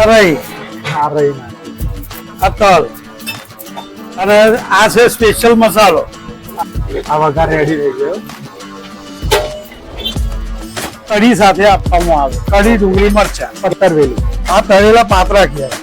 રઈ, આ રહી આ તલ અને આ છે સ્પેશિયલ મસાલો. આ વઘાર રેડી થઈ ગયો. કઢી સાથે આપવામાં આવે. કઢી, ડુંગળી, મરચા. પત્તરવેલી આ તળેલા પાત્રા કહેવાય.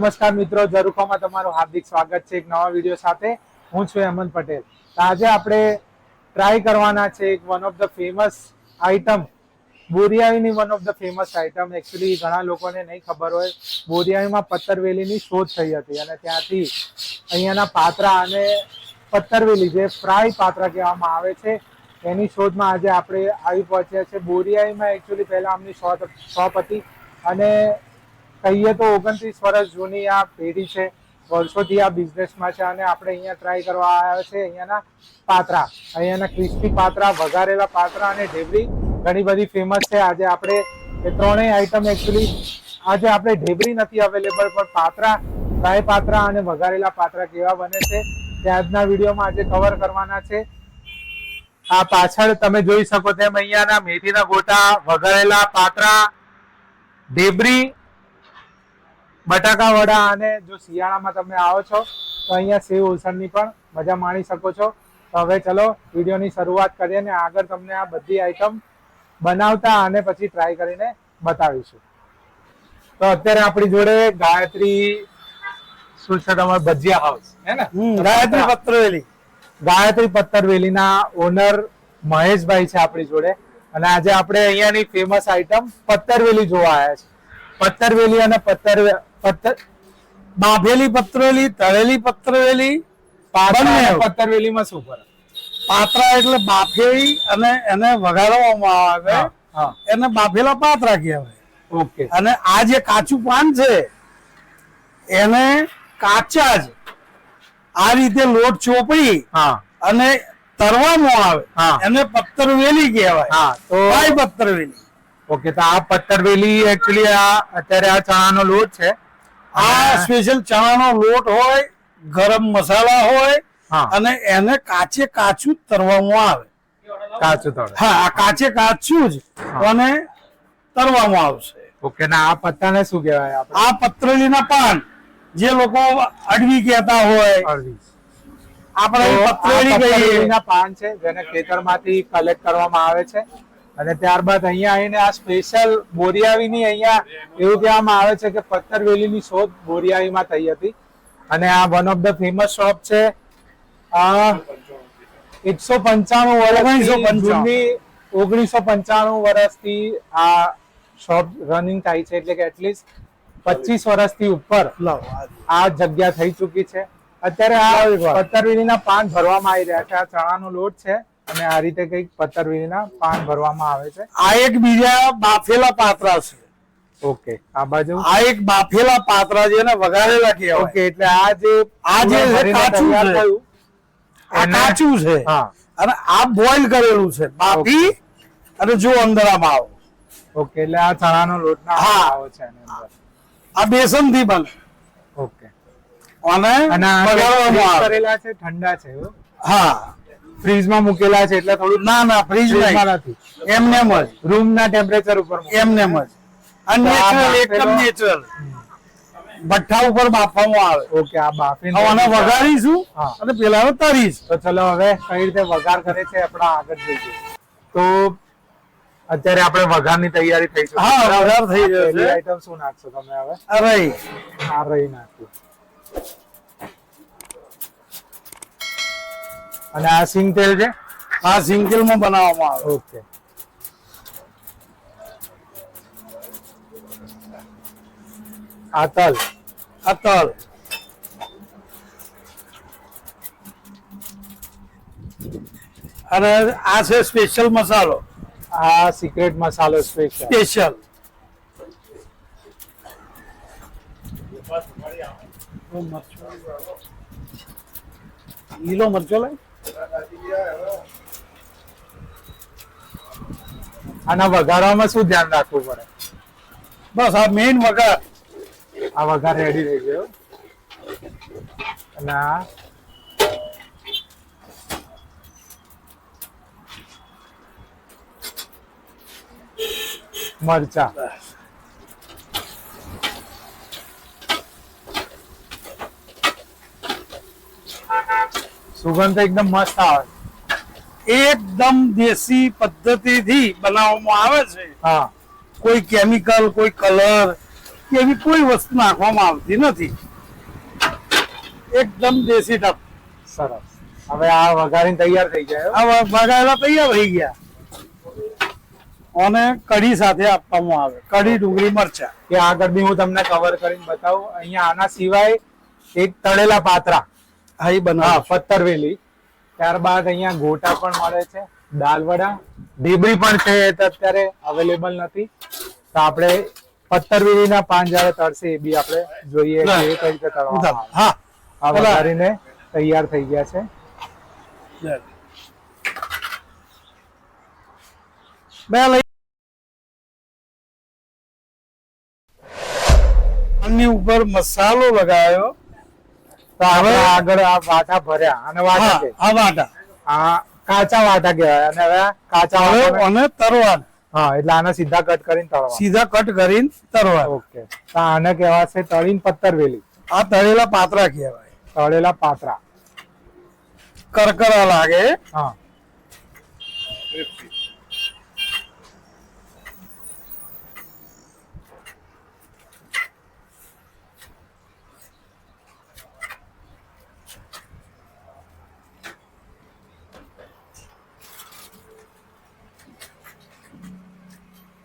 નમસ્કાર મિત્રો, ઝરૂખામાં તમારું હાર્દિક સ્વાગત છે એક નવા વિડીયો સાથે. હું છું હેમંત પટેલ. તો આજે આપણે ટ્રાય કરવાના છે એક one of the famous item, બોરિયાવીની one of the famous item. Actually ઘણા લોકોને નહીં ખબર હોય, બોરિયાવીમાં પત્તરવેલીની શોધ થઈ હતી અને ત્યાંથી અહીંયાના પાત્રા અને પત્તરવેલી જે ફ્રાય પાત્રા કહેવામાં આવે છે એની શોધમાં આજે આપણે આવી પહોંચ્યા છે. બોરિયાવીમાં એકચ્યુઅલી પહેલા આમની શોપ હતી અને કહીએ તો 29 વર્ષ જૂની આ પેઢી છે, વર્ષોથી આ બિઝનેસમાં છે અને આપણે અહીંયા ટ્રાય કરવા આવ્યા છે અહીંયાના પાત્રા, અહીંયાના ક્રિસ્પી પાત્રા, વઘારેલા પાત્રા અને ઢેબરી ઘણી બધી ફેમસ છે. આજે આપણે એ ત્રણેય આઈટમ એકચ્યુઅલી આજે આપણે ઢેબરી નથી અવેલેબલ, પણ પાત્રા, ફ્રાય પાત્રા અને વઘારેલા પાત્રા કેવા બને છે તે આજના વિડીયોમાં આજે કવર કરવાના છે. આ પાછળ તમે જોઈ શકો તેમ અહીંયાના મેથીના ગોટા, વઘારેલા પાત્રા, ઢેબરી, બટાકા વડા અને જો શિયાળામાં તમે આવો છો તો અહીંયા સેવ ઉસળની પણ મજા માણી શકો છો. તો હવે ચલો વિડીયોની શરૂઆત કરીએ અને આગળ તમને આ બધી આઈટમ બનાવતા અને પછી ટ્રાય કરીને બતાવીશું. તો અત્યારે આપણી જોડે ગાયત્રી શું છે તમારું ભજીયા હાઉસ હે ને, ગાયત્રી પત્રવેલી. ગાયત્રી પત્તરવેલીના ઓનર મહેશભાઈ છે આપણી જોડે અને આજે આપણે અહીંયાની ફેમસ આઈટમ પત્તરવેલી જોવા આવ્યા છે. પત્તરવેલી અને બાફેલી પત્રવેલી, તળેલી પત્રવેલી, પત્તરવેલીમાં શું ફરક? પાત્રા એટલે બાફેલી અને એને વઘારવામાં આવે, એને બાફેલા પાત્રા કહેવાય. ઓકે. અને આ જે કાચું પાન છે એને કાચા જ આ રીતે લોટ ચોપડી અને તરવામાં આવે, એને પત્તરવેલી કહેવાય. તો પત્તરવેલી. ઓકે, તો આ પત્તરવેલી એકચ્યુઅલી આ અત્યારે આ ચણાનો લોટ છે. આ સ્પેશિયલ ચણાનો લોટ હોય, ગરમ મસાલા હોય અને એને કાચે કાચું તરવામાં આવે. કાચું તળ. હા, આ કાચે કાચું જ અને તરવામાં આવશે. ઓકે, ને આ પત્તાને શું કહેવાય આપણે? આ પત્રવેલીના પાન જે લોકો અડવી કહેતા હોય, આપણે પત્તરવેલીના પાન છે જેને ખેતરમાંથી કલેક્ટ કરવામાં આવે છે અને ત્યારબાદ અહીંયા આવીને આ સ્પેશિયલ બોરિયાવીની અહીંયા એવું કહેવામાં આવે છે કે પત્તરવેલીની શોધ બોરિયાવીમાં થઈ હતી અને આ one of the famous shop છે. 1995 વર્ષથી આ શોપ રનિંગ થાય છે, એટલે કે એટલીસ્ટ 25 વર્ષથી ઉપર આ જગ્યા થઈ ચૂકી છે. અત્યારે આ પત્તરવેલીના પાન ભરવામાં આવી રહ્યા છે. આ ચણાનો લોટ છે અને આ રીતે કઈક પત્તરવેલીના પાન ભરવામાં આવે છે. આ એક બીજા બાફેલા પાત્રા છે. ઓકે, આ બાજુ આ એક બાફેલા પાત્રા છે ને વઘારેલા કહેવાય. ઓકે, એટલે આ જે કાચું છે, આ કાચું છે અને આ બોઇલ કરેલું છે, બાફી અને જો અંદર આમ આવો. ઓકે, એટલે આ ચણાનો લોટના આવો છે એની અંદર. આ બેસન થી બને. ઓકે, અને કરેલા છે, ઠંડા છે. હા, ફ્રીજમાં મૂકેલા છે એટલે થોડું. ના ફ્રીજમાં નથી, એમને જ રૂમ ના ટેમ્પરેચર ઉપર એમને જ નેચરલ, એકદમ નેચરલ ભઠ્ઠા ઉપર બાફવામાં આવે. ઓકે, આ બાફીને આને વઘારીશું અને પેલા તરીશ. તો ચલો હવે કઈ રીતે વઘાર કરે છે આપણા આગળ જઈએ. તો અત્યારે આપણે વઘારની તૈયારી થઈ છે. હા, વઘાર થઈ ગયો છે. આઈટમ શું નાખશો તમે હવે? રઈ, આ રઈ નાખ્યું અને આ સિંગ તેલ છે. આ સિંગલ માં બનાવવામાં આવે. ઓકે, આ તલ, આ તલ, અને આ છે સ્પેશિયલ મસાલો. આ સિક્રેટ મસાલો સ્પેશિયલ. લીલો મરચો લાય. આના વઘારવામાં શું ધ્યાન રાખવું પડે? બસ આ મેઇન વઘાર. આ વઘાર રેડી થઈ ગયો અને આ મરચા. સુગંધ તો એકદમ મસ્ત આવે. એકદમ દેશી પદ્ધતિથી બનાવવામાં આવે છે. હા, કોઈ કેમિકલ, કોઈ કલર કે એવી કોઈ વસ્તુ નાખવામાં આવતી નથી. એકદમ દેશી ટપ. સરસ. હવે આ વઘારીને તૈયાર થઈ ગયા. આ વઘારેલા તૈયાર થઈ ગયા અને કઢી સાથે આપવામાં આવે. કઢી, ડુંગળી, મરચા. કે આગળ બી હું તમને કવર કરીને બતાવું. અહીંયા આના સિવાય એક તળેલા પાત્રા, હા એ બનાવે. પત્તરવેલી. ત્યારબાદ અહીંયા ગોટા પણ મળે છે, દાલ વડા, ઢીબરી પણ છે. એ તો અત્યારે અવેલેબલ નથી, તો આપણે પત્તરવેલીના પાન જયારે તળશે એ બી આપણે જોઈએ કે એ કઈ રીતે તળવામાં આવે. હા, આ વઘારીને તૈયાર થઈ ગયા છે. આની ઉપર મસાલો લગાવ્યો. તો હવે આગળ આ વાટા ભર્યા અને વાટા છે. આ વાટા, આ કાચા વાટા કહેવાય. અને હવે કાચા હવે વાટા અને તરવા. હા, એટલે આને સીધા કટ કરીને તળવા. સીધા કટ કરીને તરવા. ઓકે, તો આને કહેવાશે તળીને પત્તરવેલી. આ તળેલા પાત્રા કહેવાય. તળેલા પાત્રા કરકરા લાગે. હા.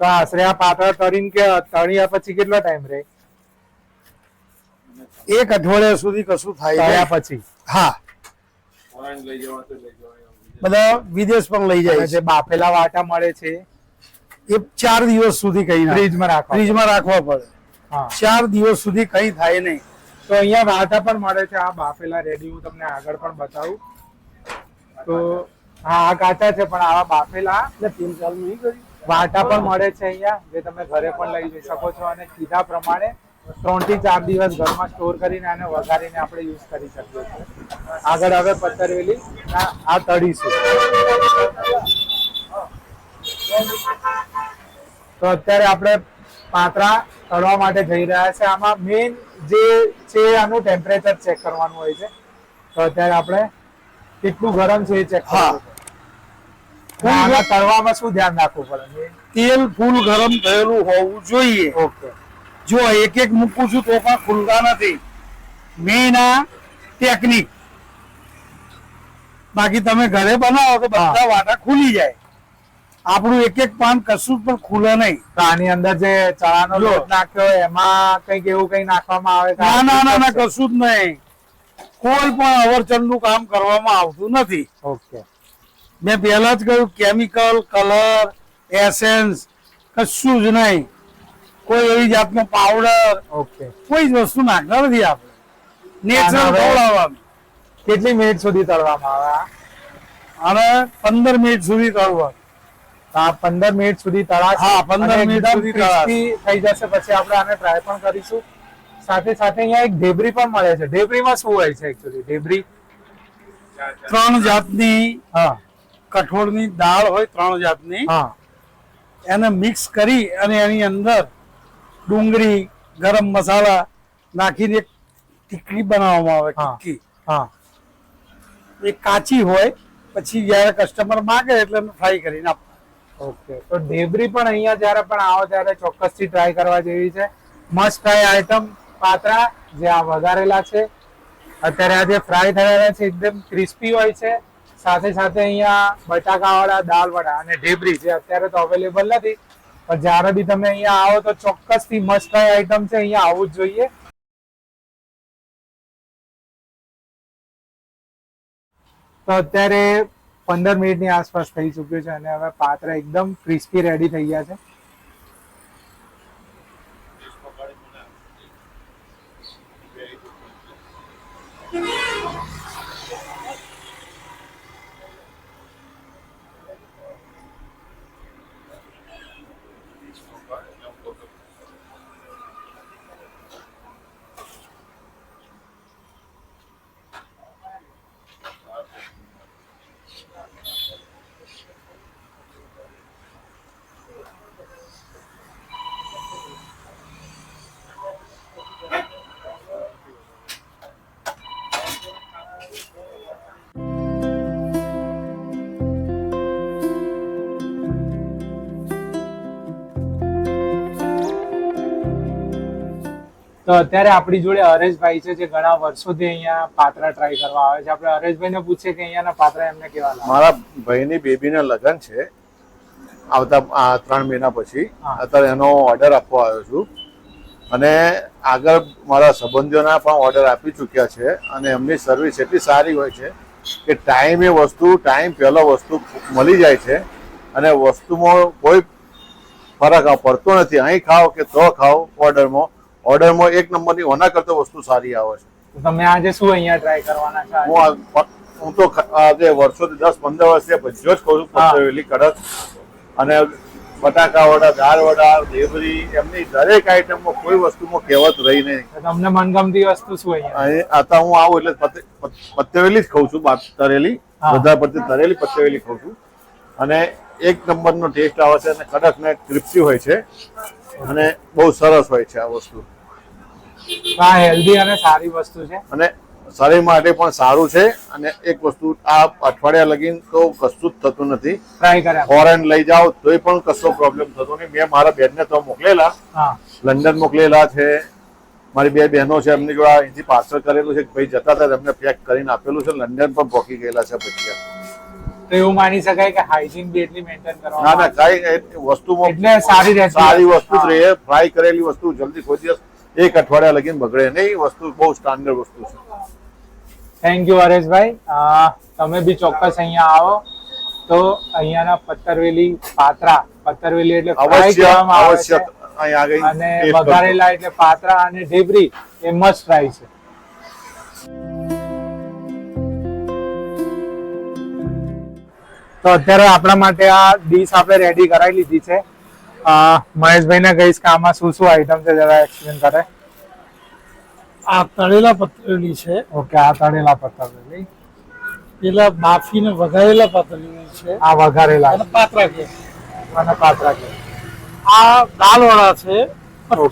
તો આશરે આ પાત્રા તળીને કે તળ્યા પછી કેટલો ટાઈમ રહે? એક અઠવાડિયા સુધી કશું થાય તળ્યા નહીં. પછી. હા, બધા વિદેશ પણ લઈ જાય અને છે. જે બાફેલા વાટા મળે છે એ 4 દિવસ સુધી કઈ ના. ફ્રીજમાં રાખવા. ફ્રીજમાં રાખવા પડે. હા. 4 દિવસ સુધી કઈ થાય નહીં. તો અહીંયા વાટા પણ મળે છે. આ બાફેલા રેડી હું તમને આગળ પણ બતાવું. તો હા, આ કાચા છે પણ આવા બાફેલા એટલે તેલ ચાલુ નહીં કર્યું. વાટા પણ મળે છે અહીંયા, જે તમે ઘરે પણ લઈ જઈ શકો છો. અને કીધા પ્રમાણે 3 થી 4 દિવસ ઘરમાં સ્ટોર કરીને અને વઘારીને આપણે યુઝ કરી શકીએ છીએ. આગળ હવે પત્તરવેલી આ તળીશું. તો અત્યારે આપણે પાત્રા તળવા માટે જઈ રહ્યા છે. આમાં મેઇન જે છે આનું ટેમ્પરેચર ચેક કરવાનું હોય છે. તો અત્યારે આપણે કેટલું ગરમ છે એ ચેક કરવાનું છે. આના તળવામાં શું ધ્યાન રાખવું પડે? તેલ ફૂલ ગરમ થયેલું હોવું જોઈએ. ઓકે. જો એક એક મૂકું છું તો પણ ખુલતા નથી. મેઇન આ ટેકનિક. બાકી તમે ઘરે બનાવો તો બધા વાટા ખુલી જાય. આપણું એક એક પાન કશું પણ ખુલે નહીં. તો આની અંદર જે ચણાનો લોટ નાખ્યો હોય એમાં કઈક એવું કઈ નાખવામાં આવે? ના ના ના ના, કશું જ નહીં. કોઈ પણ અવરચંદનું કામ કરવામાં આવતું નથી. ઓકે. મેં પહેલા જ કહ્યું, કેમિકલ, કલર, એસેન્સ કશું જ નહીં. કોઈ એવી જાતનો પાવડર, ઓકે. કોઈ જ વસ્તુ નાખતા નથી આપણે. નેચરલ હવે ખવડાવવાનું. કેટલી મિનિટ સુધી તળવામાં આવે? અને 15 મિનિટ સુધી તળવાનું. આ 15 મિનિટ સુધી તળાશે. હા, 15 મિનિટ સુધી crispy થઈ જશે પછી આપણે આને ટ્રાય પણ કરીશું. સાથે સાથે અહીંયા એક ઢેબરી પણ મળે છે. ઢેબરીમાં શું હોય છે એકચ્યુઅલી? ઢેબરી 3 જાતની હા કઠોળની દાળ હોય, 3 જાતની. હા એને મિક્સ કરી અને એની અંદર ડુંગળી, ગરમ મસાલા નાખીને એક ટીક્કી બનાવવામાં આવે. હા. ટીક્કી હા. એ કાચી હોય, પછી જયારે કસ્ટમર માંગે એટલે ફ્રાય કરીને આપે. ઓકે. તો ઢેબરી પણ અહીંયા જયારે પણ આવો ત્યારે ચોક્કસથી ટ્રાય કરવા જેવી છે. મસ્ત ટ્રાય આઈટમ પાત્રા જે આ વઘારેલા છે. અત્યારે આ જે ફ્રાય થયેલા છે એકદમ ક્રિસ્પી હોય છે. સાથે સાથે અહીંયા બટાકાવાળા દાલ વડા અને ઢેબરી જે અત્યારે તો અવેલેબલ નથી, પણ જ્યારે બી તમે અહીંયા આવો તો ચોક્કસથી મસ્ત ટ્રાય આઈટમ છે. અહીંયા આવવું જ જોઈએ. તો અત્યારે 15 મિનિટની આસપાસ થઈ ચૂક્યું છે અને હવે પાત્રા એકદમ ક્રિસ્પી રેડી થઈ ગયા છે. તો અત્યારે આપણી જોડે હરેશભાઈ છે જે ઘણા વર્ષોથી અહીંયા પાત્રા ટ્રાય કરવા આવે છે. આપણે હરેશભાઈને પૂછીએ કે અહીંયાના પાત્રા એમને કેવા લાગે. મારા ભાઈની બેબીના લગ્ન છે આવતા 3 મહિના પછી. અત્યારે એનો ઓર્ડર આપવા આવ્યો છું અને આગળ મારા સંબંધીઓના પણ ઓર્ડર આપી ચૂક્યા છે અને એમની સર્વિસ એટલી સારી હોય છે કે ટાઈમે વસ્તુ ટાઈમ પહેલો વસ્તુ મળી જાય છે અને વસ્તુમાં કોઈ ફરક પડતો નથી. અહીં ખાઓ કે તો ખાઓ ઓર્ડરમાં 1 નંબરની ઓના કરતો વસ્તુ સારી આવે છે. તો તમે આજે શું અહીંયા ટ્રાય કરવાના છો? હું તો આજે વર્ષોથી 10-15 વર્ષથી ભજીયો જ ખાઉં છું. પતરેલી કડક અને બટાકા વડા, દાળ વડા, ઢેબરી, એમની દરેક આઈટમમાં કોઈ વસ્તુમાં કહેવત રહી નહીં. તમને મનગમતી વસ્તુ શું અહીંયા? आता હું આવું એટલે પતરેલી જ ખાઉં છું. તરેલી વધારે પડતી તરેલી પતરેલી ખાઉં છું અને 1 નંબરનો ટેસ્ટ આવે છે અને કડક ને ક્રિસ્પી હોય છે અને બહુ સરસ હોય છે આ વસ્તુ. આ હેલ્ધી અને સારી વસ્તુ છે અને શરીર માટે પણ સારું છે અને એક વસ્તુ આ અઠવાડિયા લગીન તો કશું જ થતું નથી. ટ્રાય કર્યા ફોરેન લઈ જાઓ તોય પણ કશો પ્રોબ્લેમ થતો નહીં. મેં મારા બેનને તો મોકલેલા, લંડન મોકલેલા છે. મારી 2 બહેનો છે એમની જોડે અહીંથી પાર્સલ કરેલું છે. ભાઈ જતા હતા એમને પેક કરીને આપેલું છે. લંડન પણ પહોંચી ગયેલા છે ભજીયા. તો એવું માની શકાય કે હાઇજીન બી એટલી મેન્ટેન ના ના કઈ વસ્તુમાં એટલે સારી વસ્તુ જ રહે. ફ્રાય કરેલી વસ્તુ જલ્દી કોઈ દિવસ 1 અઠવાડિયા લગીન બગડે નહીં. વસ્તુ બહુ સ્ટાન્ડર્ડ વસ્તુ છે. Thank you Hareshbhai. તમે બી ચોક્કસ અહીંયા આવો તો અહીંયાના પત્તરવેલી પાત્રા, પત્તરવેલી એટલે ફ્રાય કરવામાં આવે છે અને વઘારેલા એટલે પાત્રા અને ઢેબરી એ મસ્ટ ટ્રાય છે. તો અત્યારે આપણા માટે આ ડીશ આપણે રેડી કરાવી લીધી છે. મહેશભાઈને કહીશ કે આમાં શું શું આઈટમ છે જરા એક્સપ્લેન કરે. આ તળેલા પતરેલી છે. ઓકે, આ તળેલા પત્તરવેલી. પેલા બાફીને વઘારેલા પતરેલી છે. આ વઘારેલા અને પાત્રા કે અને પાત્રા કે. આ દાળવડા છે.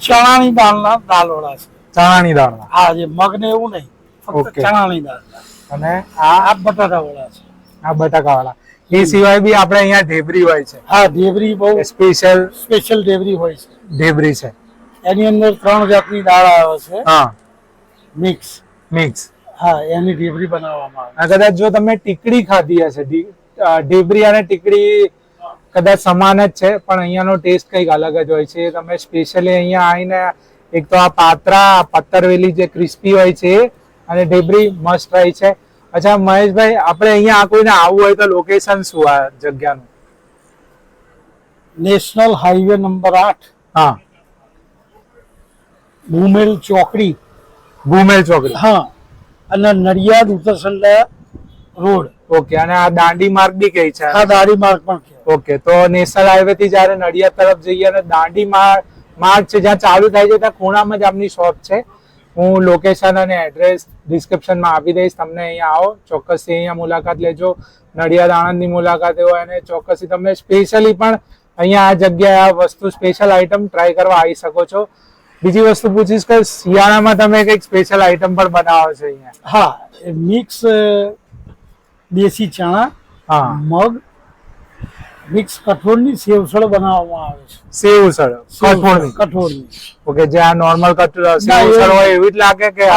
ચણાની દાળના દાળવડા છે. ચણાની દાળના. હા, જે મગ ને એવું નહીં, ફક્ત ચણાની દાળ. અને આ બટાટા વડા છે. આ બટાકા વાળા. એ સિવાય બી આપણે અહીંયા ઢેબરી હોય છે. હા, ઢેબરી બહુ સ્પેશિયલ ઢેબરી હોય છે. ઢેબરી છે. એની અંદર 3 જાતની દાળ આવે છે. હા, મિક્સ. હા, એની ઢેબરી બનાવવામાં આવે. કદાચ જો તમે ટીકડી ખાધી હશે, ઢેબરી અને ટીકડી કદાચ સમાન જ છે પણ અહીંયાનો ટેસ્ટ કંઈક અલગ જ હોય છે. તમે સ્પેશિયલી અહીંયા આવીને એક તો આ પાત્રા, પત્તરવેલી જે ક્રિસ્પી હોય છે અને ઢેબરી મસ્ટ ટ્રાય છે. અચ્છા મહેશભાઈ, આપણે અહીંયા આ કોઈને આવવું હોય તો લોકેશન શું આ જગ્યાનું? National highway number 8. હા, ભૂમેલ ચોકડી. ભૂમેલ ચોકડી. હા, અને નડિયાદ ઉત્તરસંડા રોડ. ઓકે, અને આ દાંડી માર્ગ બી કઈ છે? આ દાડી માર્ગ પણ છે. ઓકે, તો નેશનલ હાઈવે થી જયારે નડિયાદ તરફ જઈએ અને દાંડી માર્ગ છે જ્યાં ચાલુ થાય છે ત્યાં ખૂણામાં જ આપની શોપ છે. હું લોકેશન અને એડ્રેસ ડિસ્ક્રિપ્શનમાં આપી દઈશ. તમને અહીંયા આવો, ચોક્કસથી અહીંયા મુલાકાત લેજો. નડિયાદ આણંદની મુલાકાત હોય અને ચોક્કસથી તમે સ્પેશિયલી પણ અહીંયા આ જગ્યાએ આ વસ્તુ સ્પેશિયલ આઈટમ ટ્રાય કરવા આવી શકો છો. બીજી વસ્તુ પૂછીશ કે શિયાળામાં તમે કંઈક સ્પેશિયલ આઈટમ પણ બનાવો છો અહીંયા? હા, મિક્સ દેશી ચણા, મગ, મિક્સ કઠોળની સેવસળ બનાવવામાં આવે છે. સેવસળ કઠોળની. ઓકે, જે આ નોર્મલ સેવસળ હોય એવી જ લાગે કે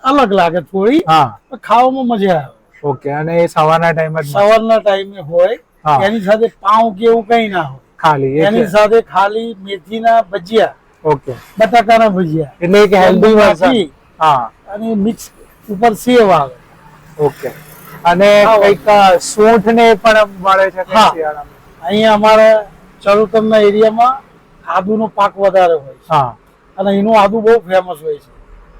અલગ લાગે થોડી? હા, ખાવામાં મજા આવે. ઓકે, અને એ સવારના ટાઈમે હોય. એની સાથે પાઉં કે એવું કઈ ના હોય, ખાલી એની સાથે ખાલી મેથીના ભજીયા. ઓકે, બટાકાના ભજીયા, એટલે એક હેલ્ધી વર્ઝન. હા, અને મિક્સ ઉપર સેવ આવે. ઓકે, અને કઈક સૂંઠ ને પણ મળે છે શિયાળામાં? અહીંયા અમારા ચરોતરના એરિયામાં આદુનો પાક વધારે હોય છે. હા, અને એનું આદુ બહુ ફેમસ હોય છે.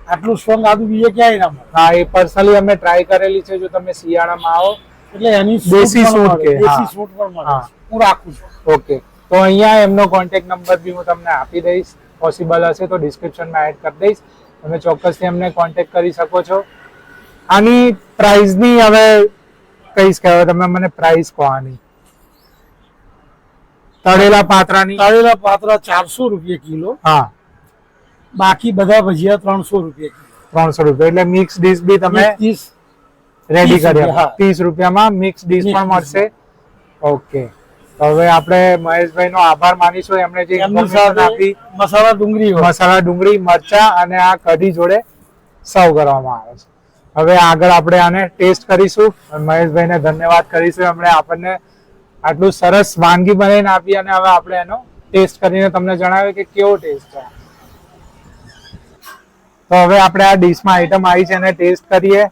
આટલું સ્ટ્રોંગ આદુ બીજે ક્યાંય ના મળે. હા, એ પર્સનલી અમે ટ્રાય કરેલી છે. જો તમે શિયાળામાં આવો એટલે એની દેશી સૂંઠ પણ મળે. હું રાખું છું. ઓકે, તો અહીંયા એમનો કોન્ટેક્ટ નંબર બી હું તમને આપી દઈશ. પોસિબલ હશે તો ડિસ્ક્રિપ્શનમાં એડ કરી દઈશ. તમે ચોક્કસથી એમને કોન્ટેક્ટ કરી શકો છો. આની પ્રાઇસની હવે કહીશ કે હવે તમે મને પ્રાઇસ કહો આની. તળેલા પાત્રાની? તળેલા પાત્રા 400 રૂપિયા કિલો. હા, બાકી બધા ભજીયા 300 રૂપિયા કિલો. 300 રૂપિયા. એટલે મિક્સ ડીશ બી તમે રેડી કર્યા? 30 રૂપિયામાં મિક્સ ડીશ પણ મળશે. ઓકે, તો હવે આપણે મહેશભાઈ નો આભાર માનીશું, એમણે જે એમની information સાથે આપી. મસાલા ડુંગળી હોય. મસાલા ડુંગળી, મરચા અને આ કઢી જોડે સર્વ કરવામાં આવે છે. હવે આગળ આપણે આને ટેસ્ટ કરીશું. મહેશભાઈને ધન્યવાદ કરીશું, એમણે આપણને આટલું સરસ વાનગી બનાવીને આપી અને હવે આપણે એનો ટેસ્ટ કરીને તમને જણાવ્યું કે કેવો ટેસ્ટ છે. તો હવે આપણે આ ડીશમાં આઈટમ આવી છે એને ટેસ્ટ કરીએ.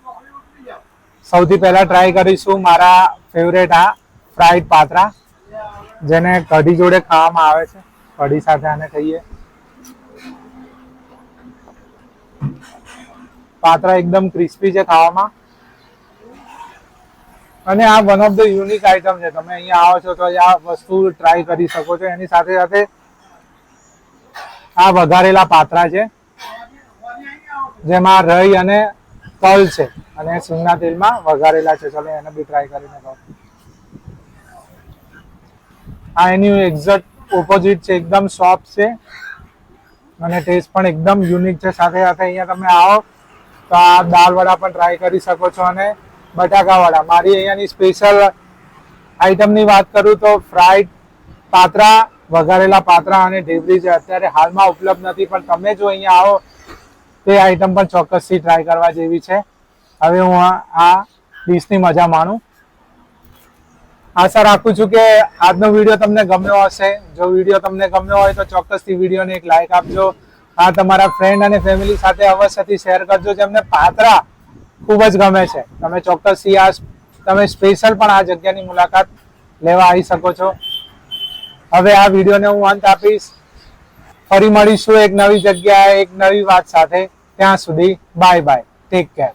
સૌથી પહેલા ટ્રાય કરીશું મારા ફેવરેટ આ ફ્રાઈડ પાત્રા, જેને કઢી જોડે ખાવામાં આવે છે. કઢી સાથે આને ખાઈએ. પાત્રા એકદમ ક્રિસ્પી છે ખાવામાં, અને આ one of the unique item છે. તમે અહીંયા આવો છો તો આ વસ્તુ ટ્રાય કરી શકો છો. એની સાથે સાથે આ વઘારેલા પાત્રા છે, જેમાં રઈ અને તલ છે અને સિંગના તેલમાં વઘારેલા છે. ચલો એને બી ટ્રાય કરીને કહો. આ એની એક્ઝેક્ટ ઓપોઝિટ છે, એકદમ સોફ્ટ છે અને ટેસ્ટ પણ એકદમ યુનિક છે. સાથે સાથે અહીંયા તમે આવો તો આ દાળ વડા પણ ટ્રાય કરી શકો છો અને બટાકા વડા. મારી અહીંયાની સ્પેશિયલ આઈટમની વાત કરું તો ફ્રાઈડ પાત્રા, વઘારેલા પાત્રા અને ઢેબરી છે. અત્યારે હાલમાં ઉપલબ્ધ નથી, પણ તમે જો અહીંયા આવો તે આઈટમ પણ ચોક્કસથી ટ્રાય કરવા જેવી છે. હવે હું આ ડીશની મજા માણું. આશા રાખું છું કે આજનો વિડીયો તમને ગમ્યો હશે. જો વિડીયો તમને ગમ્યો હોય તો ચોક્કસથી વિડીયોને એક લાઈક આપજો. આ તમારા ફ્રેન્ડ અને ફેમિલી સાથે અવશ્યથી શેર કરજો, જેમને પાત્રા ખૂબ જ ગમે છે. તમે ચોક્કસથી તમે સ્પેશિયલ પણ આ જગ્યાની મુલાકાત લેવા આવી શકો છો. હવે આ વિડીયોને હું અંત આપીશ. ફરી મળીશું એક નવી જગ્યાએ, એક નવી વાત સાથે. ત્યાં સુધી બાય બાય, ટેક કેર.